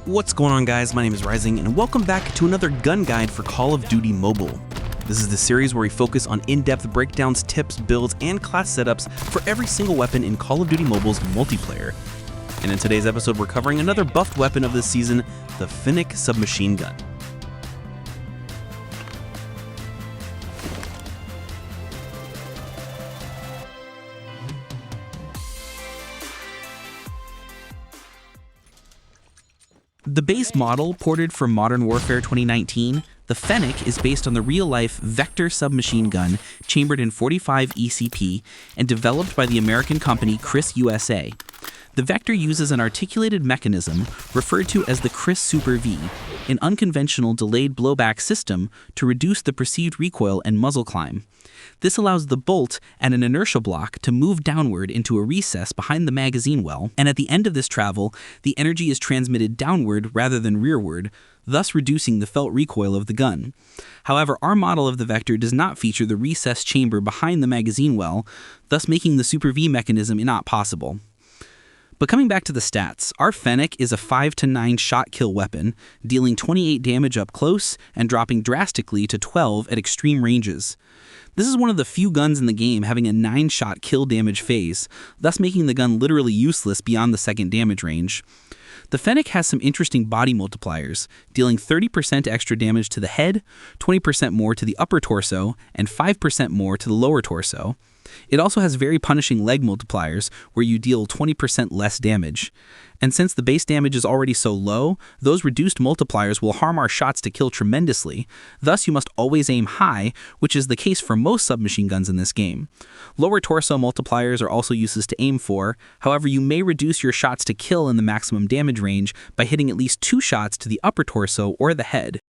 What's going on, guys? My name is Rising, and welcome back to another gun guide for Call of Duty Mobile. This is the series where we focus on in-depth breakdowns, tips, builds, and class setups for every single weapon in Call of Duty Mobile's multiplayer. And in today's episode, we're covering another buffed weapon of this season, the Fennec submachine gun. The base model, ported for Modern Warfare 2019, the Fennec is based on the real-life Vector submachine gun chambered in 45 ECP and developed by the American company Chris USA. The Vector uses an articulated mechanism referred to as the Chris Super V, an unconventional delayed blowback system to reduce the perceived recoil and muzzle climb. This allows the bolt and an inertia block to move downward into a recess behind the magazine well, and at the end of this travel, the energy is transmitted downward rather than rearward, thus reducing the felt recoil of the gun. However, our model of the Vector does not feature the recessed chamber behind the magazine well, thus making the Super V mechanism not possible. But coming back to the stats, our Fennec is a 5 to 9 shot kill weapon, dealing 28 damage up close and dropping drastically to 12 at extreme ranges. This is one of the few guns in the game having a 9-shot kill damage phase, thus making the gun literally useless beyond the second damage range. The Fennec has some interesting body multipliers, dealing 30% extra damage to the head, 20% more to the upper torso, and 5% more to the lower torso. It also has very punishing leg multipliers, where you deal 20% less damage. And since the base damage is already so low, those reduced multipliers will harm our shots to kill tremendously. Thus, you must always aim high, which is the case for most submachine guns in this game. Lower torso multipliers are also useless to aim for. However, you may reduce your shots to kill in the maximum damage range by hitting at least 2 shots to the upper torso or the head.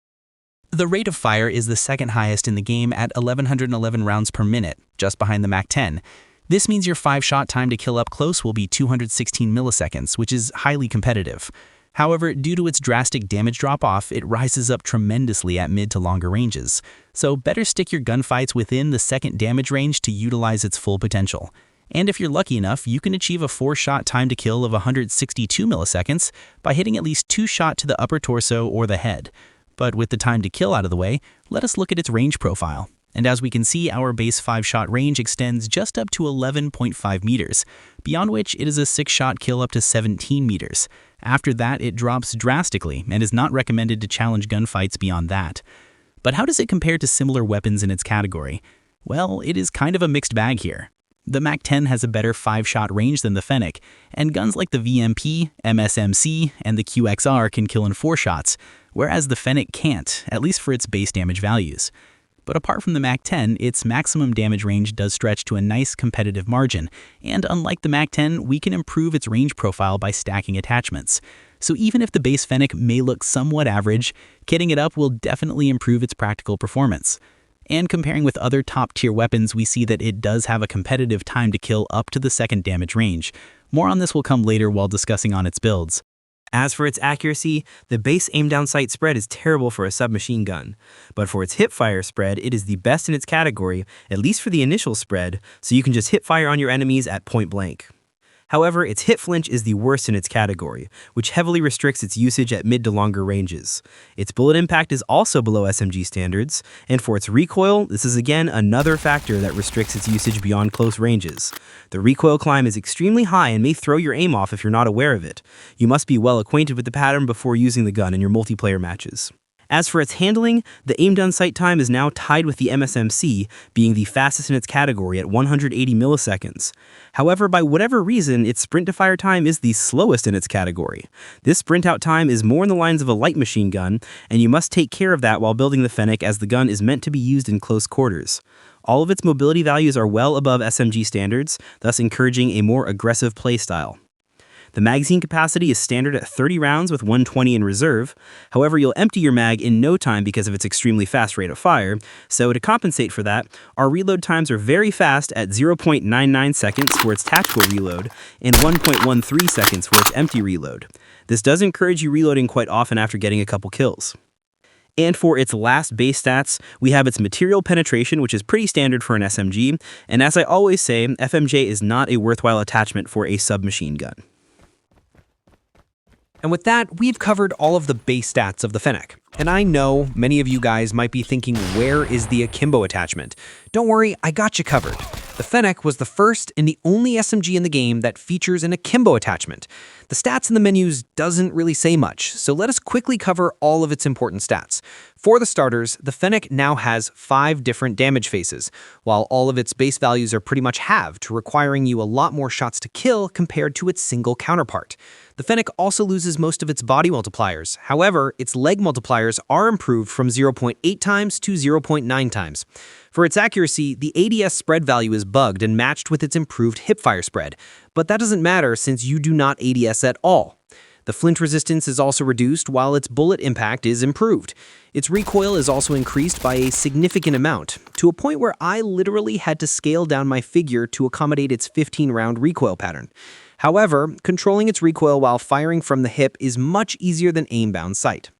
The rate of fire is the second highest in the game at 1111 rounds per minute, just behind the Mach-10. This means your 5-shot time to kill up close will be 216 milliseconds, which is highly competitive. However, due to its drastic damage drop-off, it rises up tremendously at mid to longer ranges. So better stick your gunfights within the second damage range to utilize its full potential. And if you're lucky enough, you can achieve a 4-shot time to kill of 162 milliseconds by hitting at least 2 shots to the upper torso or the head. But with the time to kill out of the way, let us look at its range profile. And as we can see, our base 5-shot range extends just up to 11.5 meters, beyond which it is a 6-shot kill up to 17 meters. After that, it drops drastically and is not recommended to challenge gunfights beyond that. But how does it compare to similar weapons in its category? Well, it is kind of a mixed bag here. The Mach-10 has a better 5-shot range than the Fennec, and guns like the VMP, MSMC, and the QXR can kill in 4 shots, whereas the Fennec can't, at least for its base damage values. But apart from the Mach-10, its maximum damage range does stretch to a nice competitive margin, and unlike the Mach-10, we can improve its range profile by stacking attachments. So even if the base Fennec may look somewhat average, kitting it up will definitely improve its practical performance. And comparing with other top-tier weapons, we see that it does have a competitive time to kill up to the second damage range. More on this will come later while discussing on its builds. As for its accuracy, the base aim-down sight spread is terrible for a submachine gun, but for its hip-fire spread, it is the best in its category, at least for the initial spread, so you can just hip-fire on your enemies at point blank. However, its hit flinch is the worst in its category, which heavily restricts its usage at mid to longer ranges. Its bullet impact is also below SMG standards, and for its recoil, this is again another factor that restricts its usage beyond close ranges. The recoil climb is extremely high and may throw your aim off if you're not aware of it. You must be well acquainted with the pattern before using the gun in your multiplayer matches. As for its handling, the aim-down sight time is now tied with the MSMC, being the fastest in its category at 180 milliseconds. However, by whatever reason, its sprint-to-fire time is the slowest in its category. This sprint-out time is more in the lines of a light machine gun, and you must take care of that while building the Fennec, as the gun is meant to be used in close quarters. All of its mobility values are well above SMG standards, thus encouraging a more aggressive playstyle. The magazine capacity is standard at 30 rounds with 120 in reserve. However, you'll empty your mag in no time because of its extremely fast rate of fire. So to compensate for that, our reload times are very fast at 0.99 seconds for its tactical reload and 1.13 seconds for its empty reload. This does encourage you reloading quite often after getting a couple kills. And for its last base stats, we have its material penetration, which is pretty standard for an SMG. And as I always say, FMJ is not a worthwhile attachment for a submachine gun. And with that, we've covered all of the base stats of the Fennec. And I know many of you guys might be thinking, where is the Akimbo attachment? Don't worry, I got you covered. The Fennec was the first and the only SMG in the game that features an Akimbo attachment. The stats in the menus doesn't really say much, so let us quickly cover all of its important stats. For the starters, the Fennec now has 5 different damage phases, while all of its base values are pretty much halved, requiring you a lot more shots to kill compared to its single counterpart. The Fennec also loses most of its body multipliers. However, its leg multipliers are improved from 0.8 times to 0.9 times. For its accuracy, the ADS spread value is bugged and matched with its improved hipfire spread, but that doesn't matter since you do not ADS at all. The flint resistance is also reduced while its bullet impact is improved. Its recoil is also increased by a significant amount, to a point where I literally had to scale down my figure to accommodate its 15-round recoil pattern. However, controlling its recoil while firing from the hip is much easier than aim-bound sight.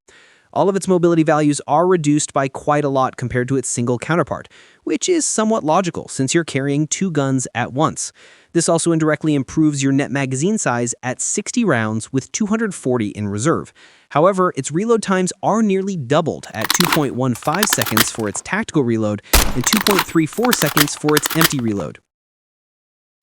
All of its mobility values are reduced by quite a lot compared to its single counterpart, which is somewhat logical since you're carrying 2 guns at once. This also indirectly improves your net magazine size at 60 rounds with 240 in reserve. However, its reload times are nearly doubled at 2.15 seconds for its tactical reload and 2.34 seconds for its empty reload.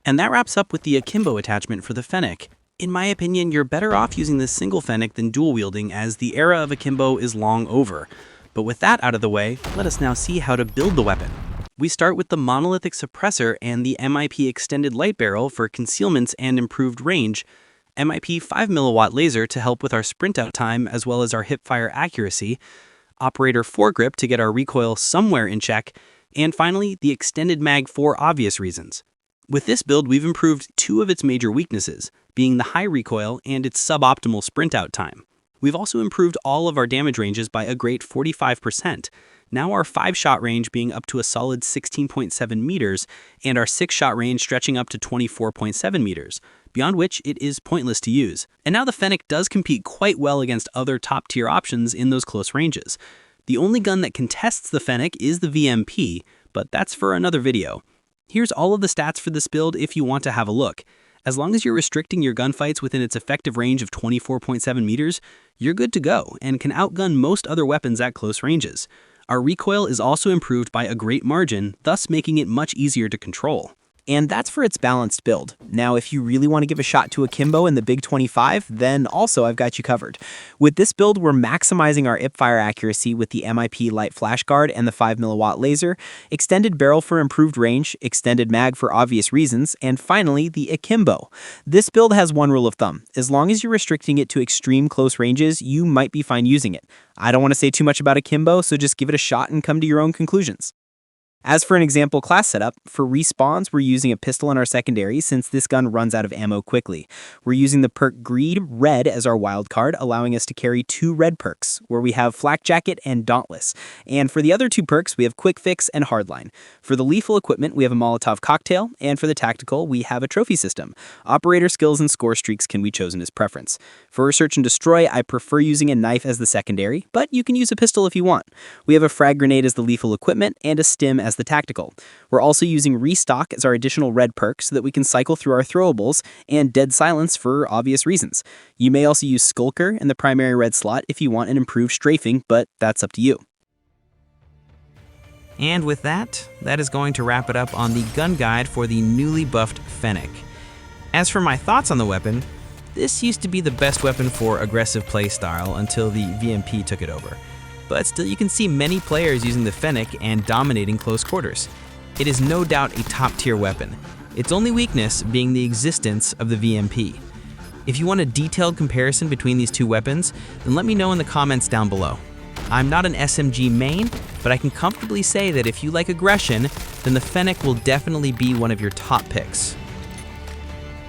And that wraps up with the Akimbo attachment for the Fennec. In my opinion, you're better off using this single Fennec than dual wielding, as the era of Akimbo is long over. But with that out of the way, let us now see how to build the weapon. We start with the monolithic suppressor and the MIP extended light barrel for concealments and improved range, MIP 5mW laser to help with our sprint out time as well as our hipfire accuracy, operator foregrip to get our recoil somewhere in check, and finally the extended mag for obvious reasons. With this build, we've improved 2 of its major weaknesses, being the high recoil and its suboptimal sprint out time. We've also improved all of our damage ranges by a great 45%, now our 5-shot range being up to a solid 16.7 meters, and our 6-shot range stretching up to 24.7 meters, beyond which it is pointless to use. And now the Fennec does compete quite well against other top-tier options in those close ranges. The only gun that contests the Fennec is the VMP, but that's for another video. Here's all of the stats for this build if you want to have a look. As long as you're restricting your gunfights within its effective range of 24.7 meters, you're good to go and can outgun most other weapons at close ranges. Our recoil is also improved by a great margin, thus making it much easier to control. And that's for its balanced build. Now, if you really want to give a shot to Akimbo in the Big 25, then also I've got you covered. With this build, we're maximizing our hipfire accuracy with the MIP light flash guard and the 5mW laser, extended barrel for improved range, extended mag for obvious reasons, and finally, the Akimbo. This build has one rule of thumb. As long as you're restricting it to extreme close ranges, you might be fine using it. I don't want to say too much about Akimbo, so just give it a shot and come to your own conclusions. As for an example class setup, for respawns, we're using a pistol in our secondary since this gun runs out of ammo quickly. We're using the perk Greed Red as our wild card, allowing us to carry 2 red perks, where we have Flak Jacket and Dauntless. And for the other 2 perks, we have Quick Fix and Hardline. For the lethal equipment, we have a Molotov Cocktail, and for the tactical, we have a trophy system. Operator skills and score streaks can be chosen as preference. For Search and Destroy, I prefer using a knife as the secondary, but you can use a pistol if you want. We have a frag grenade as the lethal equipment, and a stim as the tactical. We're also using Restock as our additional red perk so that we can cycle through our throwables, and Dead Silence for obvious reasons. You may also use Skulker in the primary red slot if you want an improved strafing, but that's up to you. And with that is going to wrap it up on the gun guide for the newly buffed Fennec. As for my thoughts on the weapon, this used to be the best weapon for aggressive playstyle until the VMP took it over. But still, you can see many players using the Fennec and dominating close quarters. It is no doubt a top-tier weapon, its only weakness being the existence of the VMP. If you want a detailed comparison between these 2 weapons, then let me know in the comments down below. I'm not an SMG main, but I can comfortably say that if you like aggression, then the Fennec will definitely be one of your top picks.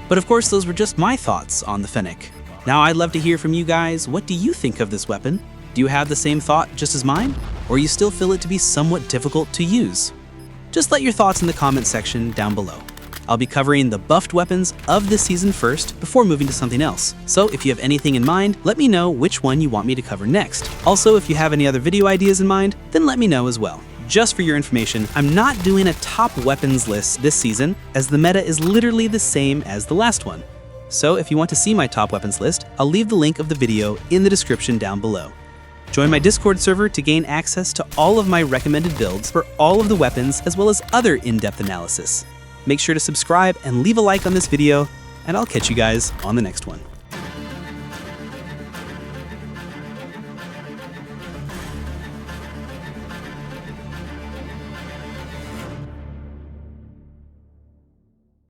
But of course, those were just my thoughts on the Fennec. Now I'd love to hear from you guys. What do you think of this weapon? Do you have the same thought just as mine? Or you still feel it to be somewhat difficult to use? Just let your thoughts in the comment section down below. I'll be covering the buffed weapons of this season first before moving to something else. So if you have anything in mind, let me know which one you want me to cover next. Also, if you have any other video ideas in mind, then let me know as well. Just for your information, I'm not doing a top weapons list this season, as the meta is literally the same as the last one. So if you want to see my top weapons list, I'll leave the link of the video in the description down below. Join my Discord server to gain access to all of my recommended builds for all of the weapons as well as other in-depth analysis. Make sure to subscribe and leave a like on this video, and I'll catch you guys on the next one.